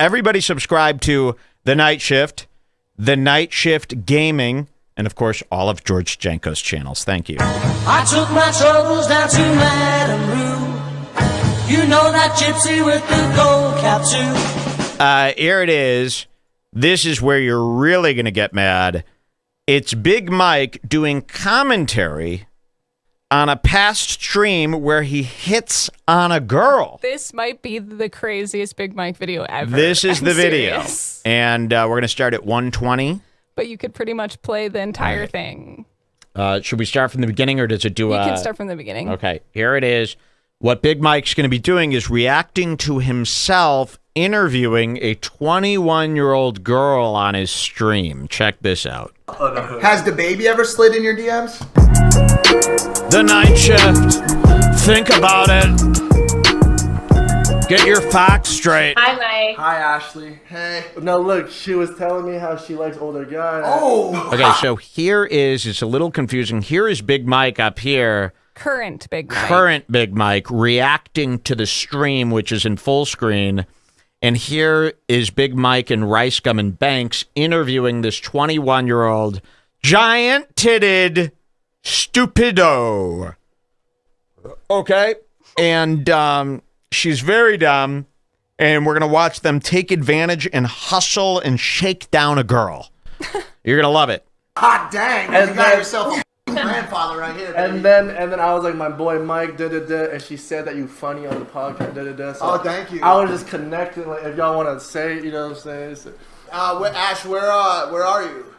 Everybody subscribe to The Night Shift, The Night Shift Gaming, and, of course, all of George Janko's channels. Thank you. I took my troubles down to Madame Rue. You know that gypsy with the gold cap, too. Here it is. This is where you're really going to get mad. It's Big Mike doing commentary on a past stream where he hits on a girl. This might be the craziest Big Mike video ever. This is the video. Serious. And we're going to start at 1:20. But you could pretty much play the entire thing. Should we start from the beginning, or does it do You can start from the beginning. Okay, here it is. What Big Mike's going to be doing is reacting to himself interviewing a 21-year-old girl on his stream. Check this out. Has the baby ever slid in your DMs? The Night Shift. Think about it. Get your facts straight. Hi, Mike. Hi, Ashley. Hey. No, look, she was telling me how she likes older guys. Oh. Okay, so here is, it's a little confusing. Here is Big Mike up here. Current Big Mike. Current Big Mike reacting to the stream, which is in full screen. And here is Big Mike and Ricegum and Banks interviewing this 21-year-old giant-titted stupido. Okay? And she's very dumb. And we're going to watch them take advantage and hustle and shake down a girl. You're going to love it. Hot dang. And You got then- yourself a grandfather right here. And baby. then I was like, my boy Mike, and she said that you funny on the podcast, So Oh, thank you. I was just connecting, like, if y'all want to say it, you know what I'm saying? So, Ash, where are you?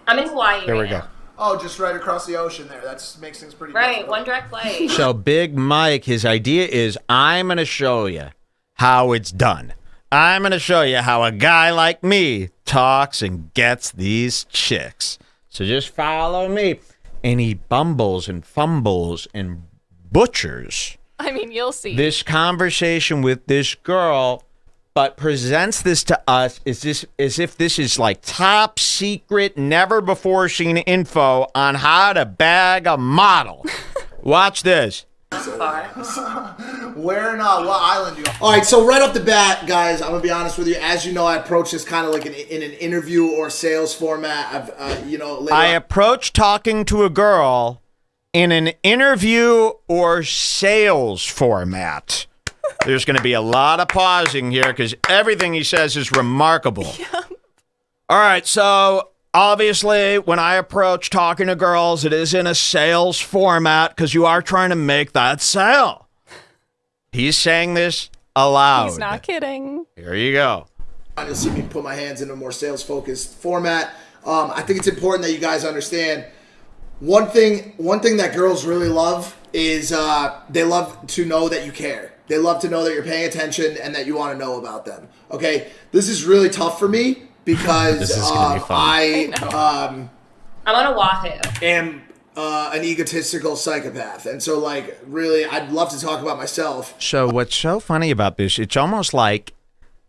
I'm in Hawaii Here we right go. now. Oh, just right across the ocean there. That makes things pretty Right, difficult. one direct flight. So Big Mike, his idea is, I'm going to show you how it's done. I'm going to show you how a guy like me talks and gets these chicks. So just follow me. And he bumbles and fumbles and butchers I mean, you'll see. this conversation with this girl, but presents this to us as if this is like top secret, never before seen info on how to bag a model. Watch this. Far. Where and what island you on? All right, so right off the bat, guys, I'm going to be honest with you. As you know, I approach this kind of like in an interview or sales format. I approach talking to a girl in an interview or sales format. There's going to be a lot of pausing here because everything he says is remarkable. Yep. All right, so obviously when I approach talking to girls, it is in a sales format because you are trying to make that sale. He's saying this aloud. He's not kidding. Here you go. You'll see me put my hands in a more sales-focused format. I think it's important that you guys understand one thing that girls really love is they love to know that you care. They love to know that you're paying attention and that you want to know about them. Okay, this is really tough for me because This is gonna be fun. I'm on Oahu. am an egotistical psychopath, and so like really, I'd love to talk about myself. So what's so funny about this, it's almost like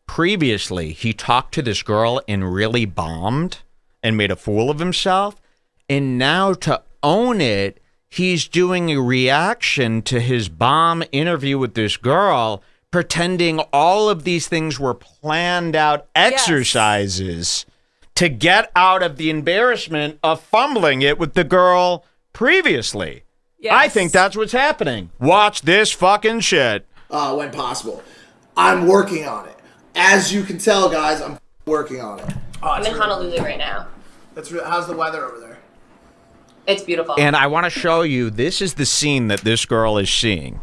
previously he talked to this girl and really bombed and made a fool of himself. And now to own it, he's doing a reaction to his bomb interview with this girl, pretending all of these things were planned out exercises to get out of the embarrassment of fumbling it with the girl previously. Yes. I think that's what's happening. Watch this fucking shit. When possible, I'm working on it. As you can tell, guys, I'm working on it. I'm in Honolulu right now. How's the weather over there? It's beautiful. And I want to show you, this is the scene that this girl is seeing.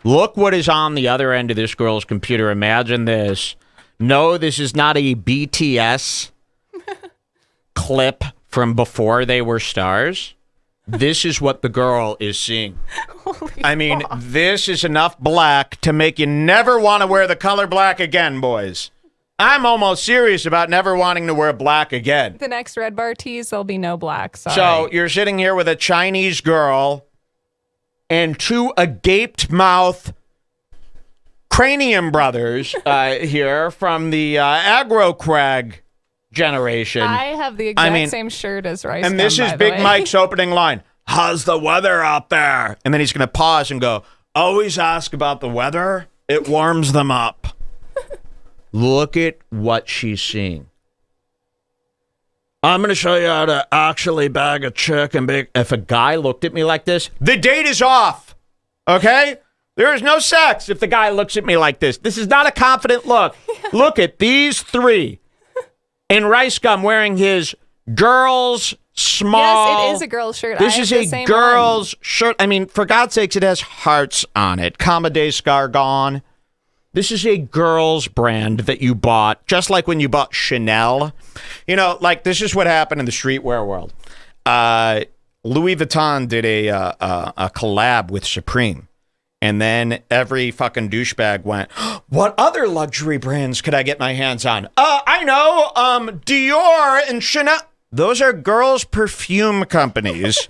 Look what is on the other end of this girl's computer. Imagine this. No, this is not a BTS clip from before they were stars. This is what the girl is seeing. I mean, this is enough black to make you never want to wear the color black again, boys. I'm almost serious about never wanting to wear black again. The next Red Bar tees, there'll be no black. Sorry. So you're sitting here with a Chinese girl and two agaped mouth cranium brothers here from the aggro crag generation. I have the exact same shirt as Rice. And this is Big Mike's opening line. How's the weather out there? And then he's going to pause and go, always ask about the weather. It warms them up. Look at what she's seeing. I'm going to show you how to actually bag a chick and big. If a guy looked at me like this, the date is off. Okay? There is no sex if the guy looks at me like this. This is not a confident look. Look at these three. And Ricegum wearing his girls small. Yes, it is a girl's shirt. This is a girl's shirt. I mean, for God's sakes, it has hearts on it. Comme des Scargon. This is a girl's brand that you bought, just like when you bought Chanel. You know, like this is what happened in the streetwear world. Louis Vuitton did a collab with Supreme. And then every fucking douchebag went, what other luxury brands could I get my hands on? I know, Dior and Chanel. Those are girls' perfume companies.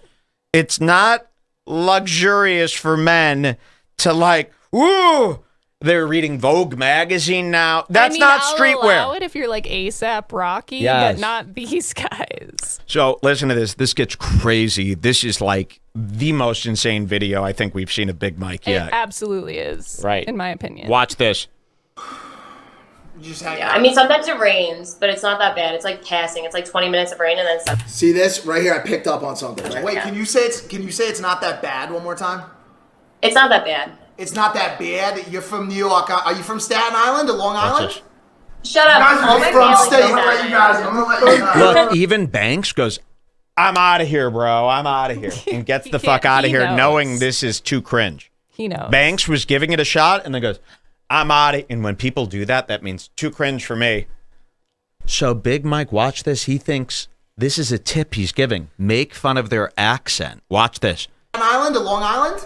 It's not luxurious for men to like, ooh, they're reading Vogue magazine now. That's not streetwear. I'll allow it if you're like A$AP Rocky, but not these guys. So listen to this. This gets crazy. This is like the most insane video I think we've seen of Big Mike yet. It absolutely is, right? In my opinion. Watch this. Yeah, I mean, sometimes it rains, but it's not that bad. It's like passing. It's like 20 minutes of rain and then stuff. See this right here? I picked up on something. Right? Wait, can you say it's not that bad one more time? It's not that bad. It's not that bad. You're from New York. Are you from Staten Island or Long Island? Shut up. Guys, you're from state. I'm gonna let you guys. Look, even Banks goes, I'm out of here, bro. I'm out of here. And gets the fuck out of here knowing this is too cringe. He knows. Banks was giving it a shot and then goes, I'm out of. And when people do that, that means too cringe for me. So Big Mike, watch this. He thinks this is a tip he's giving. Make fun of their accent. Watch this. Staten Island or Long Island?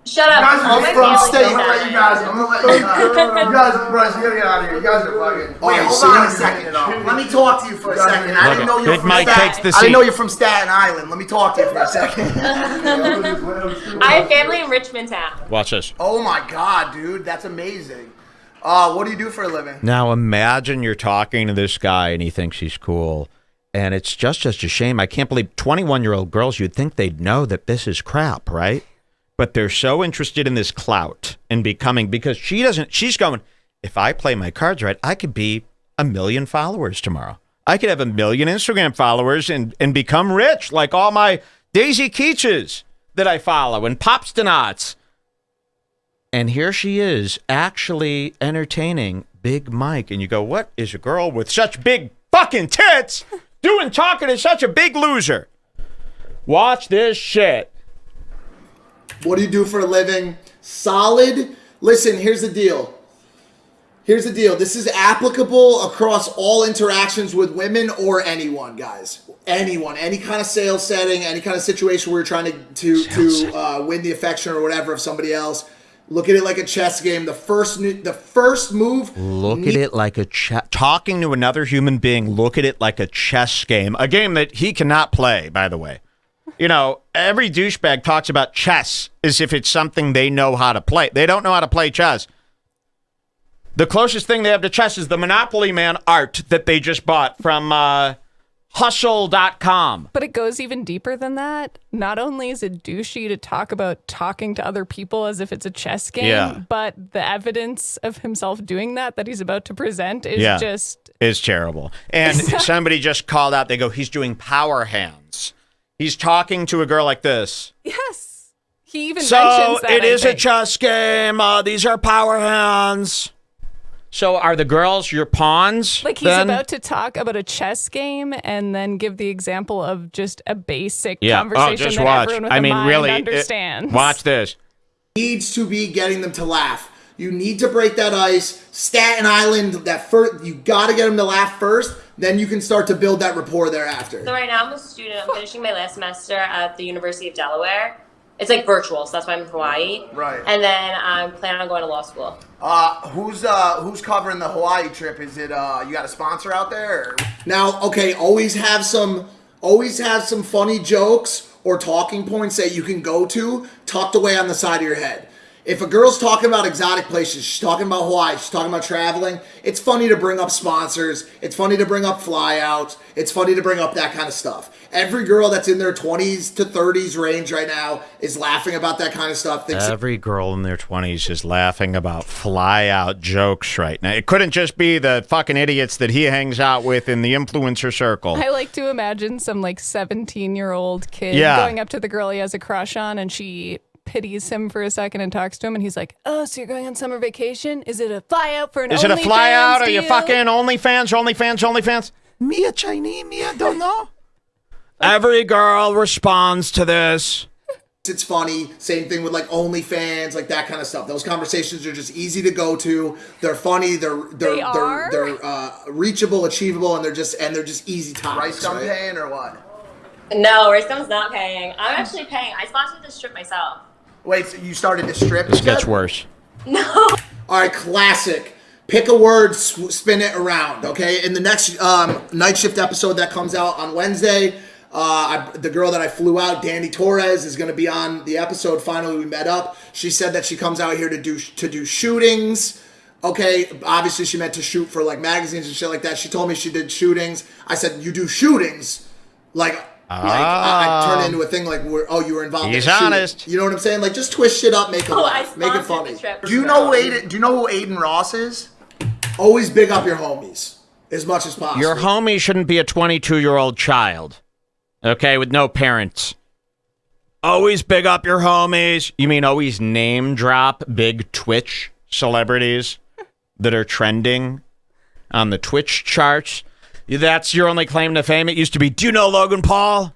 Shut up. Guys, you're from state. I'm gonna let you guys. You guys, Bryce, you gotta get out of here. You guys are fucking. Wait, hold on a second. Let me talk to you for a second. I didn't know you were Big from Mike takes the I seat. didn't know you're from Staten Island. Let me talk to you for a second. I have family in Richmond town. Watch this. Oh my god, dude, that's amazing. What do you do for a living? Now imagine you're talking to this guy and he thinks he's cool. And it's just a shame. I can't believe 21-year-old girls, you'd think they'd know that this is crap, right? But they're so interested in this clout and becoming, because she's going, if I play my cards right, I could be 1 million followers tomorrow. I could have 1 million Instagram followers and become rich like all my Daisy Keaches that I follow and Popstanots. And here she is actually entertaining Big Mike. And you go, what is a girl with such big fucking tits doing talking to such a big loser? Watch this shit. What do you do for a living? Solid. Listen, here's the deal. This is applicable across all interactions with women or anyone, guys. Anyone, any kind of sales setting, any kind of situation where you're trying to win the affection or whatever of somebody else. Look at it like a chess game. The first move. Look at it like a talking to another human being. Look at it like a chess game. A game that he cannot play, by the way. You know, every douchebag talks about chess as if it's something they know how to play. They don't know how to play chess. The closest thing they have to chess is the Monopoly Man art that they just bought from hustle.com. But it goes even deeper than that. Not only is it douchey to talk about talking to other people as if it's a chess game, but the evidence of himself doing that he's about to present is just... It's terrible. And somebody just called out, they go, he's doing power hands. He's talking to a girl like this. Yes. He even mentions that. So it is a chess game. These are power hands. So are the girls your pawns? Like he's about to talk about a chess game and then give the example of just a basic conversation just that watch. everyone with a mind understands. Watch this. Needs to be getting them to laugh. You need to break that ice. Staten Island, you got to get them to laugh first. Then you can start to build that rapport thereafter. So right now I'm a student. I'm finishing my last semester at the University of Delaware. It's like virtual, so that's why I'm in Hawaii. Right. And then I'm planning on going to law school. Who's covering the Hawaii trip? Is it you got a sponsor out there? Or? Now, okay, always have some funny jokes or talking points that you can go to tucked away on the side of your head. If a girl's talking about exotic places, she's talking about Hawaii, she's talking about traveling, it's funny to bring up sponsors. It's funny to bring up flyouts. It's funny to bring up that kind of stuff. Every girl that's in their 20s to 30s range right now is laughing about that kind of stuff. Every girl in their 20s is laughing about fly-out jokes right now. It couldn't just be the fucking idiots that he hangs out with in the influencer circle. I like to imagine some like 17-year-old kid going up to the girl he has a crush on, and she pities him for a second and talks to him, and he's like, "Oh, so you're going on summer vacation? Is it a fly out for an Is it a fly out? Are you deal? fucking OnlyFans? Me a Chinese, me I don't know. Every girl responds to this. It's funny. Same thing with like OnlyFans, like that kind of stuff. Those conversations are just easy to go to. They're funny. They're reachable, achievable, and they're just easy topics. Ricegum paying or what? No, Ricegum's not paying. I'm actually paying. I sponsored this trip myself. Wait, so you started to strip? This gets worse. No. All right, classic. Pick a word, spin it around, okay? In the next night shift episode that comes out on Wednesday, the girl that I flew out, Danny Torres, is going to be on the episode. Finally, we met up. She said that she comes out here to do shootings. Okay, obviously she meant to shoot for like magazines and shit like that. She told me she did shootings. I said, you do shootings? I turned it into a thing like, you were involved in a shooting. Honest. You know what I'm saying? Like, just twist shit up, make it laugh, make it funny. Do you know who Aiden Ross is? Always big up your homies as much as possible. Your homie shouldn't be a 22-year-old child, okay, with no parents. Always big up your homies. You mean always name drop big Twitch celebrities that are trending on the Twitch charts? That's your only claim to fame. It used to be, do you know Logan Paul?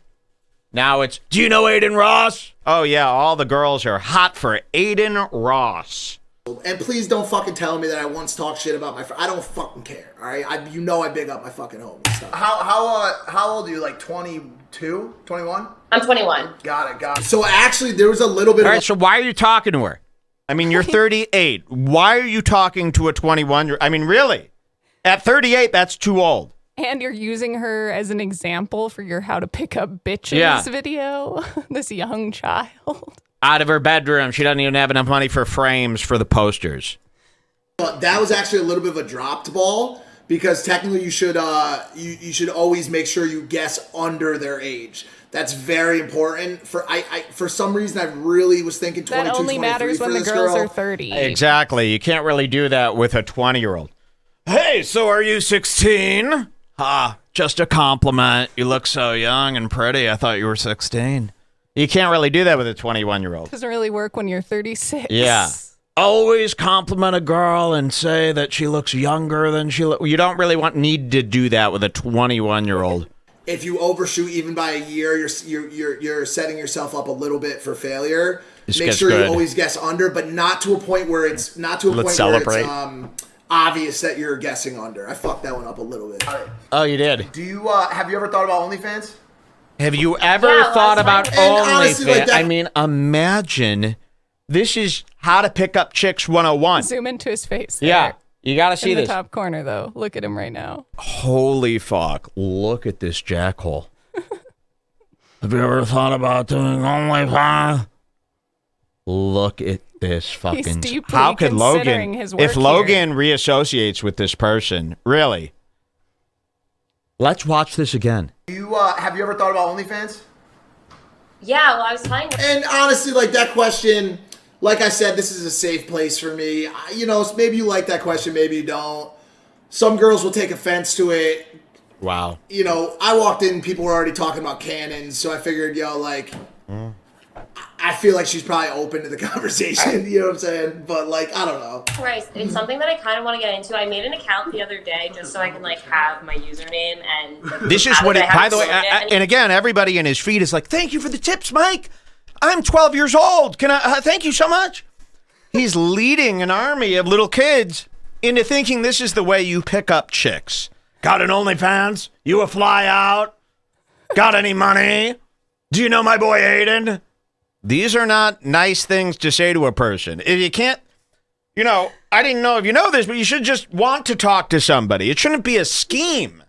Now it's, do you know Aiden Ross? Oh, yeah, all the girls are hot for Aiden Ross. And please don't fucking tell me that I once talked shit about my friend. I don't fucking care, all right? I big up my fucking homies. Stuff. How old are you? Like 22, 21? I'm 21. Got it. So actually, there was a little bit All of... right, so why are you talking to her? I mean, you're 38. Why are you talking to a 21-year-old? I mean, really? At 38, that's too old. And you're using her as an example for your how to pick up bitches video. This young child. Out of her bedroom. She doesn't even have enough money for frames for the posters. But that was actually a little bit of a dropped ball because technically you should always make sure you guess under their age. That's very important. For some reason, I really was thinking 22, that only 23 matters for when the this girls girl. are 30. Exactly. You can't really do that with a 20-year-old. Hey, so are you 16? Just a compliment. You look so young and pretty. I thought you were 16. You can't really do that with a 21-year-old. Doesn't really work when you're 36. Yeah. Always compliment a girl and say that she looks younger than she looks. You don't really need to do that with a 21-year-old. If you overshoot even by a year, you're setting yourself up a little bit for failure. Make sure you always guess under, but not to a point where it's obvious that you're guessing under. I fucked that one up a little bit. Right. Oh, you did. Do you have you ever thought about OnlyFans? Have you ever thought about honestly, OnlyFans? like that- I mean, imagine this is how to pick up chicks 101. Zoom into his face. There. Yeah, you got to see in this. the top corner, though. Look at him right now. Holy fuck. Look at this jackhole. Have you ever thought about doing OnlyFans? Look at this fucking... How could Logan... If Logan reassociates with this person, really... Let's watch this again. Have you ever thought about OnlyFans? Yeah, well, I was telling. And honestly, like that question, like I said, this is a safe place for me. You know, maybe you like that question, maybe you don't. Some girls will take offense to it. Wow. You know, I walked in, people were already talking about cannons, so I figured, I feel like she's probably open to the conversation, you know what I'm saying? But, like, I don't know. Right, it's something that I kind of want to get into. I made an account the other day just so I can, like, have my username and... This is what it... By the way, and again, everybody in his feed is like, thank you for the tips, Mike. I'm 12 years old. Can I... thank you so much. He's leading an army of little kids into thinking this is the way you pick up chicks. Got an OnlyFans? You a fly out? Got any money? Do you know my boy Aiden? These are not nice things to say to a person. If you can't, I didn't know if you know this, but you should just want to talk to somebody. It shouldn't be a scheme.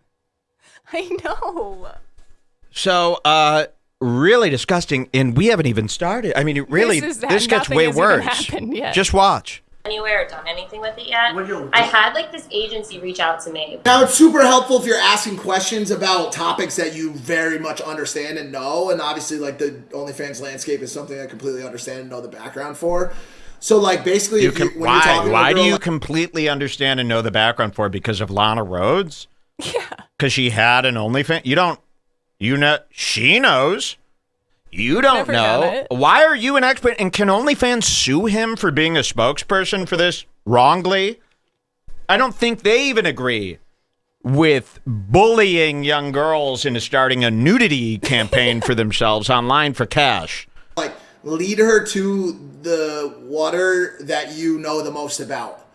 I know. So, really disgusting, and we haven't even started. I mean, it really, this gets way worse. Just watch. Anywhere or done anything with it yet. I had like this agency reach out to me. Now it's super helpful if you're asking questions about topics that you very much understand and know, and obviously like the OnlyFans landscape is something I completely understand and know the background for. So like basically, why do you completely understand and know the background for? Because of Lana Rhodes? Yeah. Because she had an OnlyFans. You know, she knows. You don't know. Why are you an expert? And can OnlyFans sue him for being a spokesperson for this wrongly? I don't think they even agree with bullying young girls into starting a nudity campaign for themselves online for cash. Like, lead her to the water that you know the most about.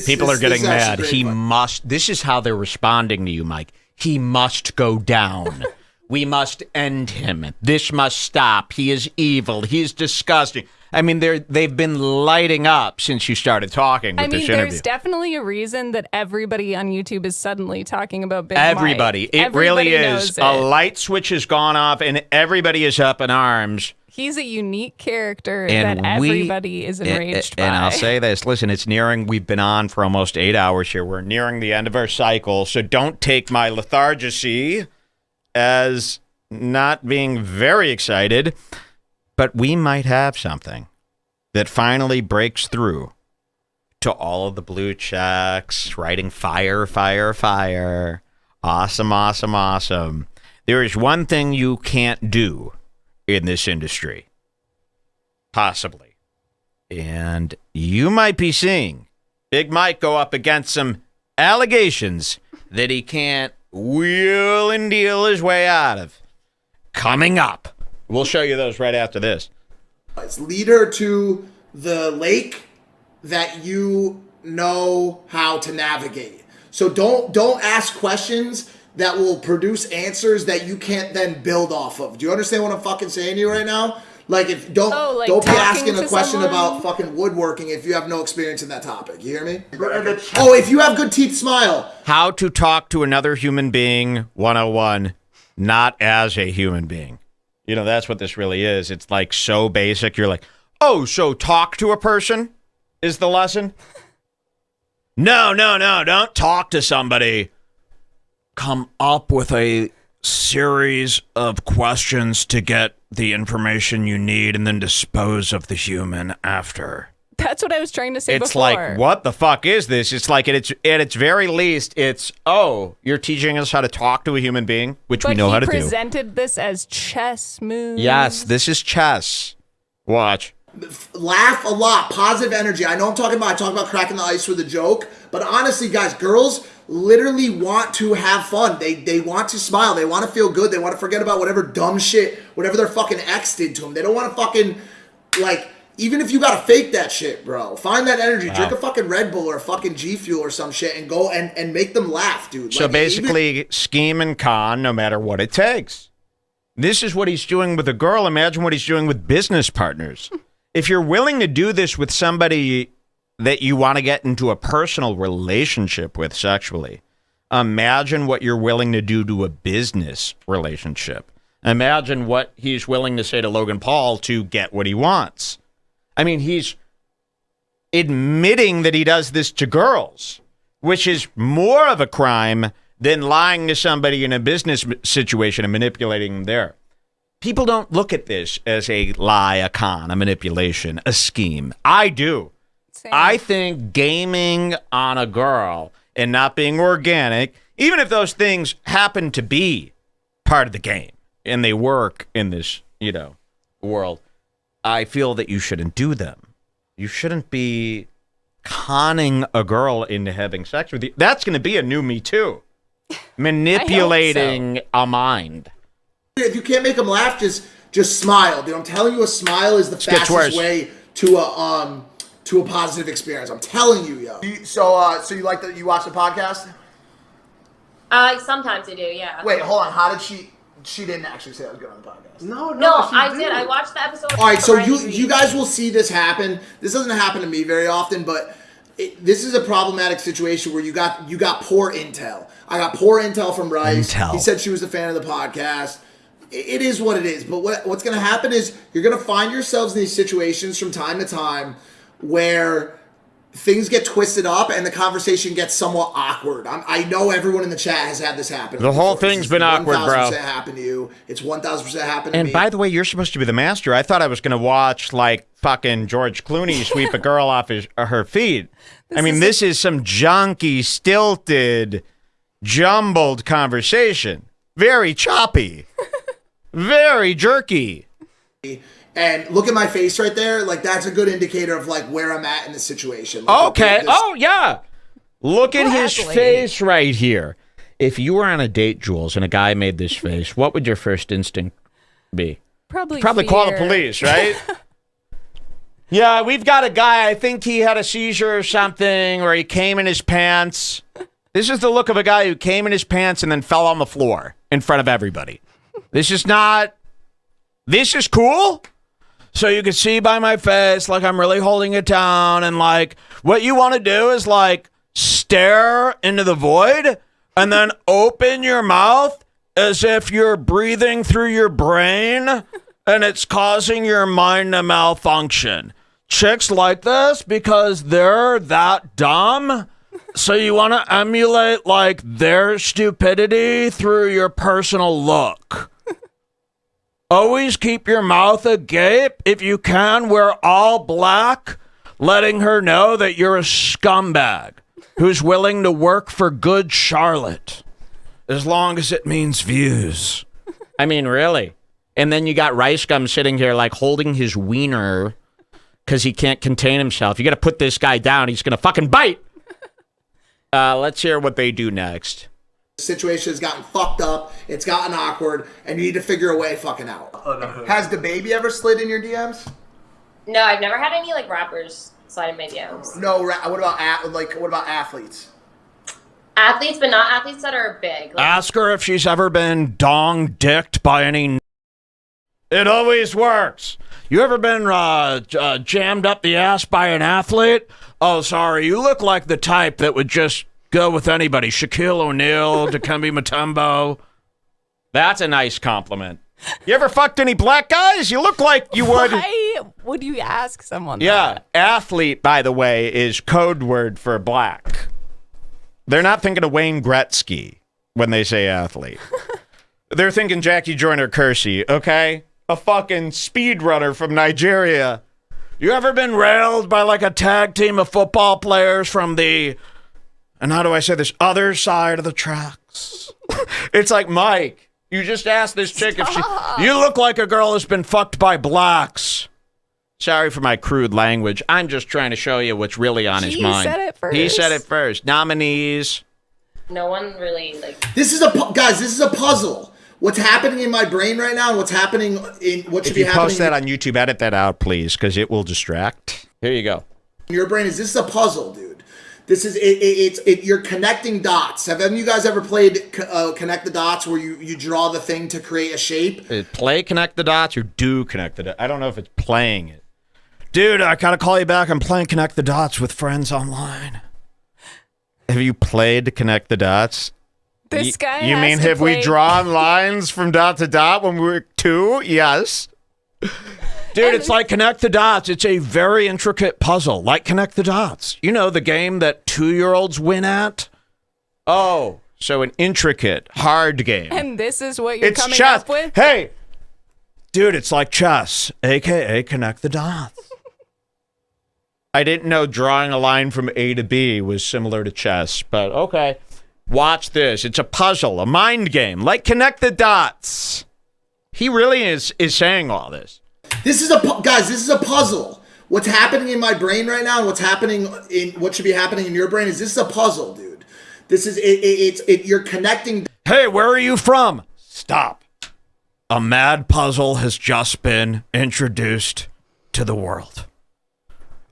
People are getting mad. He must. This is how they're responding to you, Mike. He must go down. We must end him. This must stop. He is evil. He's disgusting. I mean, they've been lighting up since you started talking with this interview. There's definitely a reason that everybody on YouTube is suddenly talking about Big Everybody. Mike. It really is. A light switch has gone off, and everybody is up in arms. He's a unique character that everybody is enraged by. And I'll say this. Listen, we've been on for almost 8 hours here. We're nearing the end of our cycle, so don't take my lethargy as not being very excited, but we might have something that finally breaks through to all of the blue checks, writing fire, fire, fire. Awesome, awesome, awesome. There is one thing you can't do in this industry, possibly, and you might be seeing Big Mike go up against some allegations that he can't wheel and deal his way out of. Coming up. We'll show you those right after this. Lead her to the lake that you know how to navigate. So don't ask questions that will produce answers that you can't then build off of. Do you understand what I'm fucking saying to you right now? Like, don't be asking a question about fucking woodworking if you have no experience in that topic. You hear me? Oh, if you have good teeth, smile. How to talk to another human being 101, not as a human being. You know, that's what this really is. It's like so basic. You're like, oh, so talk to a person is the lesson? No, don't talk to somebody. Come up with a series of questions to get the information you need and then dispose of the human after. That's what I was trying to say it's before. It's like, what the fuck is this? It's like, at its very least, it's, oh, you're teaching us how to talk to a human being, which we know how to do. But he presented this as chess moves. Yes, this is chess. Watch. Laugh a lot. Positive energy. I know I talk about cracking the ice with a joke, but honestly, guys, girls literally want to have fun. They want to smile. They want to feel good. They want to forget about whatever dumb shit, whatever their fucking ex did to them. They don't want to fucking, like, even if you gotta fake that shit, bro. Find that energy. Wow. Drink a fucking Red Bull or a fucking G Fuel or some shit and go and make them laugh, dude. So basically, scheme and con no matter what it takes. This is what he's doing with a girl. Imagine what he's doing with business partners. If you're willing to do this with somebody that you want to get into a personal relationship with sexually, imagine what you're willing to do to a business relationship. Imagine what he's willing to say to Logan Paul to get what he wants. I mean, he's admitting that he does this to girls, which is more of a crime than lying to somebody in a business situation and manipulating them there. People don't look at this as a lie, a con, a manipulation, a scheme. I do. Same. I think gaming on a girl and not being organic, even if those things happen to be part of the game and they work in this, world, I feel that you shouldn't do them. You shouldn't be conning a girl into having sex with you. That's going to be a new Me Too. Manipulating a mind. If you can't make them laugh, just smile. Dude, I'm telling you, a smile is the fastest way to a positive experience. I'm telling you, yo. So you like that? You watch the podcast? Sometimes I do, yeah. Wait, hold on. How did she? She didn't actually say I was good on the podcast. No, I did. I watched the episode. All right, so you guys will see this happen. This doesn't happen to me very often, but this is a problematic situation where you got poor intel. I got poor intel from Rice. He said she was a fan of the podcast. it is what it is. But what's going to happen is you're going to find yourselves in these situations from time to time where things get twisted up and the conversation gets somewhat awkward. I know everyone in the chat has had this happen. The whole thing's been awkward, bro. 1,000% happened to you. It's 1,000% happened to me. And by the way, you're supposed to be the master. I thought I was going to watch like fucking George Clooney sweep a girl off her feet. This is some junky, stilted, jumbled conversation. Very choppy. Very jerky. And look at my face right there. Like, that's a good indicator of, like, where I'm at in the situation. Like, okay. Oh, yeah. Look at his face right here. If you were on a date, Jules, and a guy made this face, what would your first instinct be? Probably call the police, right? Yeah, we've got a guy, I think he had a seizure or something, or he came in his pants. This is the look of a guy who came in his pants and then fell on the floor in front of everybody. This is cool. So you can see by my face, like I'm really holding it down. And like what you want to do is like stare into the void and then open your mouth as if you're breathing through your brain and it's causing your mind to malfunction. Chicks like this because they're that dumb. So you want to emulate like their stupidity through your personal look. Always keep your mouth agape. If you can, wear all black, letting her know that you're a scumbag who's willing to work for good Charlotte, as long as it means views. Really. And then you got Ricegum sitting here like holding his wiener because he can't contain himself. You got to put this guy down. He's going to fucking bite. Let's hear what they do next. The situation has gotten fucked up, it's gotten awkward, and you need to figure a way fucking out. Oh, no. Has the baby ever slid in your DMs? No, I've never had any like rappers slide in my DMs. No, what about athletes? Athletes, but not athletes that are big. Like, ask her if she's ever been dong-dicked by any... It always works. You ever been jammed up the ass by an athlete? Oh, sorry, you look like the type that would just... go with anybody. Shaquille O'Neal, Dikembe Mutombo. That's a nice compliment. You ever fucked any black guys? You look like you would. Why would you ask someone that? Athlete, by the way, is code word for black. They're not thinking of Wayne Gretzky when they say athlete. They're thinking Jackie Joyner-Kersee, okay? A fucking speedrunner from Nigeria. You ever been railed by like a tag team of football players from the... And how do I say this? Other side of the tracks. It's like, Mike, you just asked this chick if she... You look like a girl who's been fucked by blacks. Sorry for my crude language. I'm just trying to show you what's really on his mind. He said it first. Nominees. No one really, like... This is a puzzle. What's happening in my brain right now and what's happening in... What should be happening... If you post that on YouTube, edit that out, please, because it will distract. Here you go. In your brain, this is a puzzle, dude. This is it. You're connecting dots. Have any of you guys ever played Connect the Dots, where you draw the thing to create a shape? Play Connect the Dots or do Connect the Dots? I don't know if it's playing it. Dude, I gotta call you back. I'm playing Connect the Dots with friends online. Have you played Connect the Dots? This guy. You mean have we drawn lines from dot to dot when we were 2? Yes. Dude, it's like Connect the Dots. It's a very intricate puzzle, like Connect the Dots. You know, the game that 2-year-olds win at? Oh, so an intricate, hard game. And this is what you're coming chess. Up with? Hey, dude, it's like chess, a.k.a. Connect the Dots. I didn't know drawing a line from A to B was similar to chess, but okay. Watch this. It's a puzzle, a mind game, like Connect the Dots. He really is saying all this. This is a puzzle. What's happening in my brain right now and what should be happening in your brain is this is a puzzle, dude. This is you're connecting. Hey, where are you from? Stop. A mad puzzle has just been introduced to the world.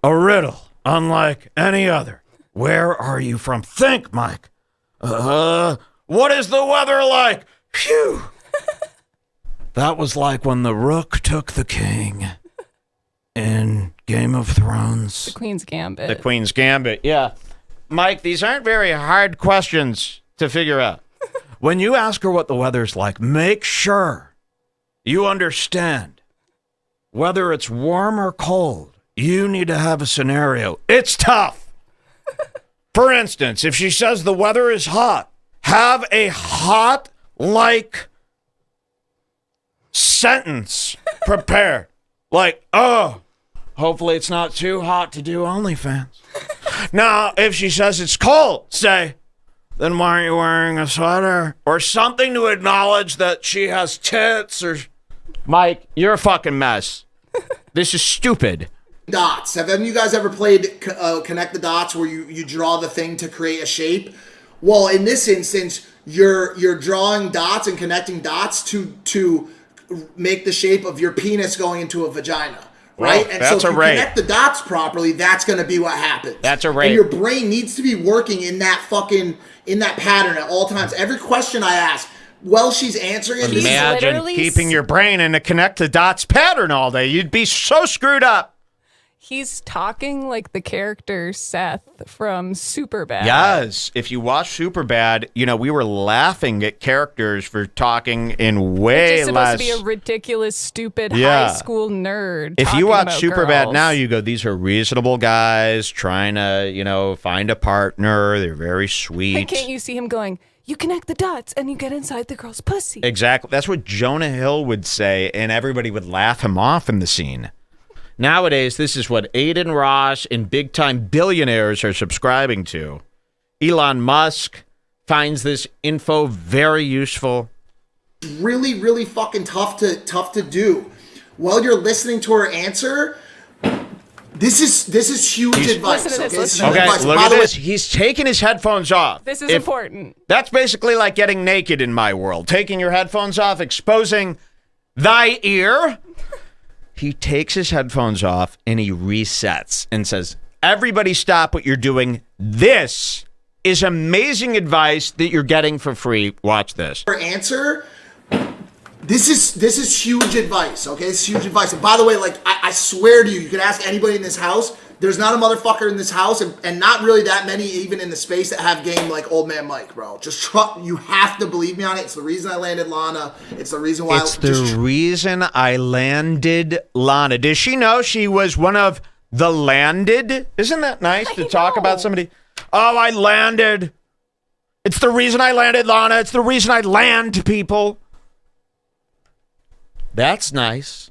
A riddle unlike any other. Where are you from? Think, Mike. What is the weather like? Phew. That was like when the rook took the king in Game of Thrones. The Queen's Gambit. The Queen's Gambit, yeah. Mike, these aren't very hard questions to figure out. When you ask her what the weather's like, make sure You understand. Whether it's warm or cold, you need to have a scenario. It's tough. For instance, if she says the weather is hot, have a hot like sentence prepared. Like, oh, hopefully it's not too hot to do OnlyFans. Now, if she says it's cold, say, then why aren't you wearing a sweater? Or something to acknowledge that she has tits or... Mike, you're a fucking mess. This is stupid. Dots. Have any of you guys ever played Connect the Dots where you draw the thing to create a shape? Well, in this instance, you're drawing dots and connecting dots to make the shape of your penis going into a vagina. Right? Well, and so if you connect the dots properly, that's going to be what happens. That's a rape. And your brain needs to be working in that pattern at all times. Every question I ask, well, she's answering it. Imagine keeping your brain in a connect the dots pattern all day. You'd be so screwed up. He's talking like the character Seth from Superbad. Yes. If you watch Superbad, we were laughing at characters for talking in way it's just less. Supposed to be a ridiculous, stupid high school nerd. If you watch Superbad girls. now, you go, these are reasonable guys trying to, find a partner. They're very sweet. And can't you see him going, you connect the dots and you get inside the girl's pussy? Exactly. That's what Jonah Hill would say, and everybody would laugh him off in the scene. Nowadays, this is what Aiden Ross and big-time billionaires are subscribing to. Elon Musk finds this info very useful. Really, really fucking tough to do. While you're listening to her answer, this is huge advice. Listen to this, Okay, look at this. He's taking his headphones off. This is important. That's basically like getting naked in my world. Taking your headphones off, exposing thy ear. He takes his headphones off and he resets and says, everybody stop what you're doing. This is amazing advice that you're getting for free. Watch this. Her answer, this is huge advice, okay? It's huge advice. And by the way, I swear to you, you can ask anybody in this house. There's not a motherfucker in this house and not really that many even in the space that have game like Old Man Mike, bro. Just you have to believe me on it. It's the reason I landed Lana. It's the reason why reason I landed Lana. Does she know she was one of the landed? Isn't that nice to talk about somebody? Oh, I landed. It's the reason I landed Lana. It's the reason I land people. That's nice.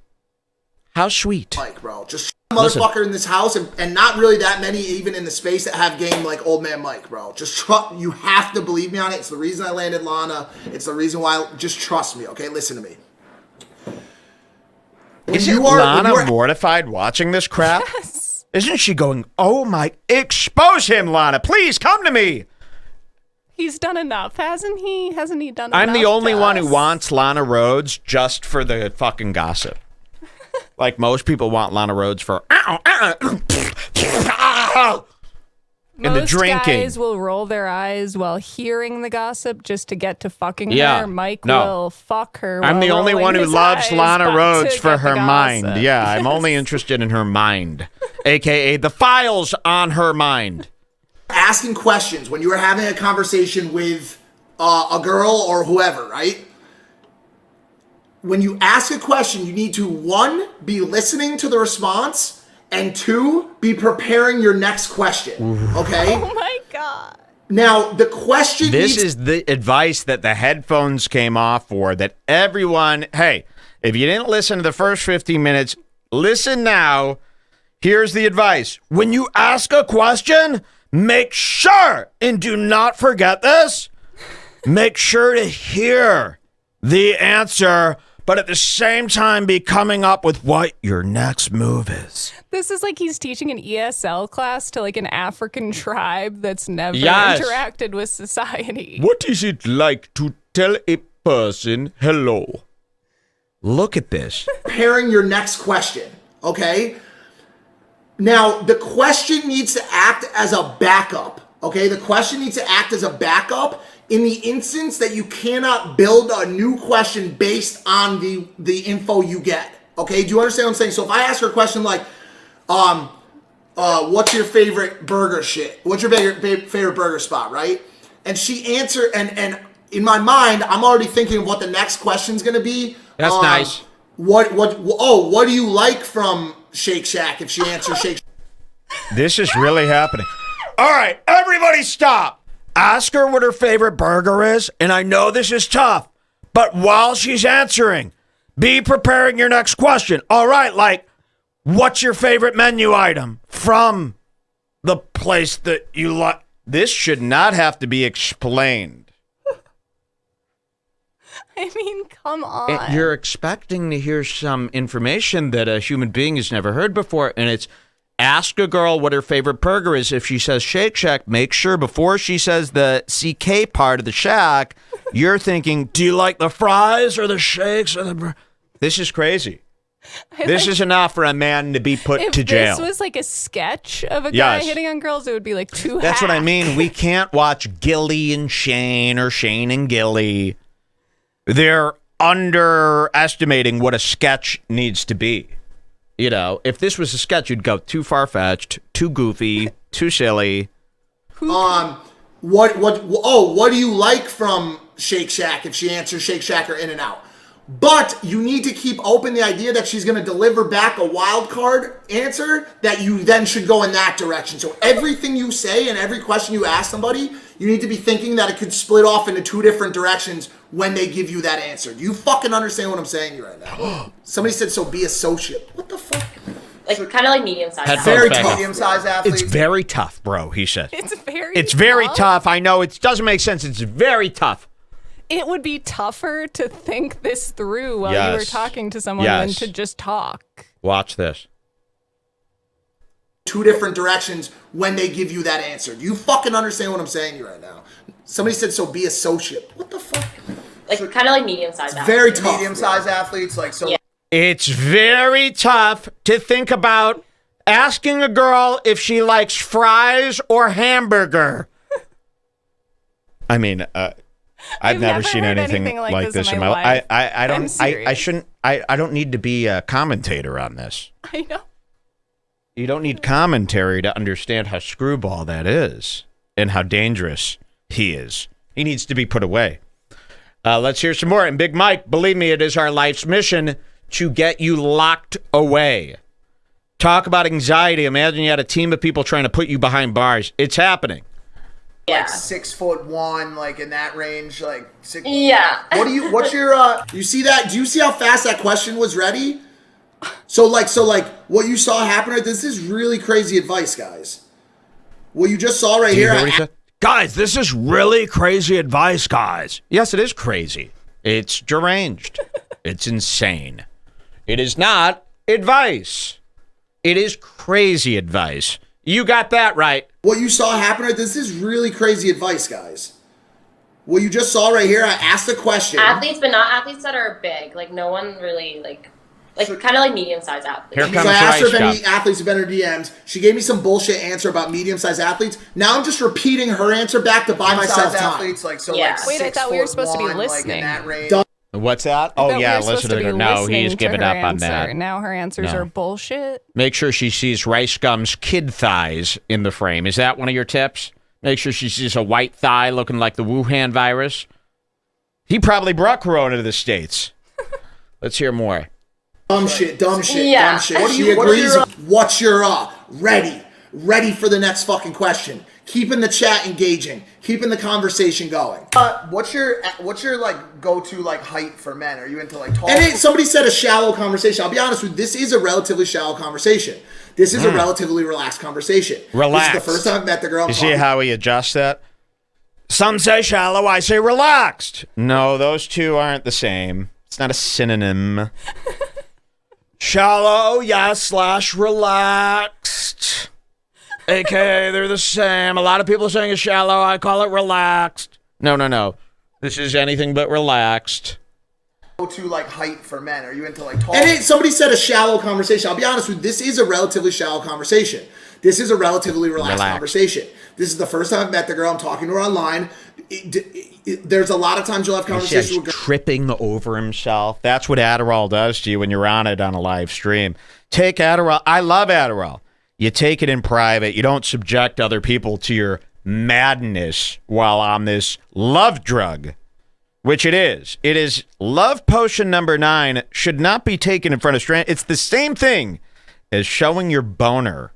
How sweet. Mike, bro. Just motherfucker in this house and not really that many even in the space that have game like Old Man Mike, bro. Just you have to believe me on it. It's the reason I landed Lana. It's the reason why. Just trust me, okay? Listen to me. Isn't Lana mortified watching this crap? Yes. Isn't she going, oh my, expose him, Lana. Please come to me. He's done enough, hasn't he? Hasn't he done enough? I'm the only one who wants Lana Rhoades just for the fucking gossip. Like most people want Lana Rhoades for and the drinking. Most guys will roll their eyes while hearing the gossip just to get to fucking her. Mike will fuck her. I'm the only one who loves Lana Rhoades for her mind. Gossip. Yeah, I'm only interested in her mind, aka the files on her mind. Asking questions when you were having a conversation with a girl or whoever, right? When you ask a question, you need to, 1, be listening to the response, and 2, be preparing your next question. Okay? Oh my God. Now, the question This is the advice that the headphones came off for, that everyone, hey, if you didn't listen to the first 15 minutes, listen now. Here's the advice. When you ask a question, make sure, and do not forget this, make sure to hear the answer, but at the same time be coming up with what your next move is. This is like he's teaching an ESL class to like an African tribe that's never interacted with society. What is it like to tell a person hello? Look at this. Preparing your next question, okay? Now, the question needs to act as a backup, okay? The question needs to act as a backup in the instance that you cannot build a new question based on the info you get, okay? Do you understand what I'm saying? So if I ask her a question like, what's your favorite burger shit? What's your favorite burger spot, right? And she answered, and in my mind, I'm already thinking of what the next question's gonna be. That's nice. What do you like from Shake Shack if she answers Shake Shack? This is really happening. All right, everybody stop. Ask her what her favorite burger is, and I know this is tough, but while she's answering, be preparing your next question. All right, like, what's your favorite menu item from the place that you like? This should not have to be explained. I mean, come on. You're expecting to hear some information that a human being has never heard before, and it's ask a girl what her favorite burger is. If she says Shake Shack, make sure before she says the CK part of the shack, you're thinking, do you like the fries or the shakes or the... This is crazy. This is enough for a man to be put to jail. If this was like a sketch of a guy hitting on girls, it would be like too That's what I mean. We can't watch Gilly and Shane or Shane and Gilly. They're underestimating what a sketch needs to be. You know, if this was a sketch, you'd go too far-fetched, too goofy, too silly. What do you like from Shake Shack if she answers Shake Shack or In-N-Out? But you need to keep open the idea that she's going to deliver back a wild card answer that you then should go in that direction. So everything you say and every question you ask somebody, you need to be thinking that it could split off into two different directions when they give you that answer. Do you fucking understand what I'm saying right now? Somebody said, so be a sociate. What the fuck? Like, kind of like medium-sized. Very tough. Medium-sized athletes. It's very tough, bro, he said. It's very tough. I know it doesn't make sense. It's very tough. It would be tougher to think this through while you were talking to someone than to just talk. Watch this. Two different directions when they give you that answer. Do you fucking understand what I'm saying right now? Somebody said, so be a sociate. What the fuck? Like, kind of like medium-sized. Very tough. Medium-sized athletes, like, so. Yeah. It's very tough to think about asking a girl if she likes fries or hamburger. I mean, I've never seen anything like this in my life. I don't need to be a commentator on this. I know. You don't need commentary to understand how screwball that is and how dangerous he is. He needs to be put away. Let's hear some more. And Big Mike, believe me, it is our life's mission to get you locked away. Talk about anxiety. Imagine you had a team of people trying to put you behind bars. It's happening. Yeah. Like 6'1", like in that range, like 6. Yeah. What's your you see that? Do you see how fast that question was ready? So what you saw happen right, this is really crazy advice, guys. What you just saw right here. Guys, this is really crazy advice, guys. Yes, it is crazy. It's deranged. It's insane. It is not advice. It is crazy advice. You got that right. What you saw happen right, this is really crazy advice, guys. What you just saw right here, I asked a question. Athletes, but not athletes that are big. Like, no one really, like kind of like medium-sized athletes. Here comes so I asked her if Ricegum. any athletes have been her DMs. She gave me some bullshit answer about medium-sized athletes. Now I'm just repeating her answer back to buy myself time. Athletes, like, so Yeah. like Wait, I thought we were supposed to be 6'1", listening. Like in that range. What's that? Oh, yeah, listen to her. No, he's given up on that. Now her answers are bullshit. Make sure she sees Ricegum's kid thighs in the frame. Is that one of your tips? Make sure she sees a white thigh looking like the Wuhan virus. He probably brought Corona to the States. Let's hear more. Dumb shit. Yeah. Dumb shit. She agrees. What's your ready for the next fucking question? Keeping the chat engaging, keeping the conversation going. What's your like go-to like height for men? Are you into like tall? And somebody said a shallow conversation. I'll be honest with you, this is a relatively shallow conversation. This is a relatively relaxed conversation. Relaxed. This is the first time I've met the girl. You see how he adjusts that? Some say shallow, I say relaxed. No, those two aren't the same. It's not a synonym. Shallow, yes, / relaxed. AKA, they're the same. A lot of people are saying it's shallow. I call it relaxed. No. This is anything but relaxed. Go-to like height for men? Are you into like tall? And somebody said a shallow conversation. I'll be honest with you, this is a relatively shallow conversation. This is a relatively relaxed conversation. This is the first time I've met the girl. I'm talking to her online. There's a lot of times you'll have conversations with girls. Tripping over himself. That's what Adderall does to you when you're on it on a live stream. Take Adderall. I love Adderall. You take it in private. You don't subject other people to your madness while on this love drug. which it is. It is love potion number 9 should not be taken in front of strangers. It's the same thing as showing your boner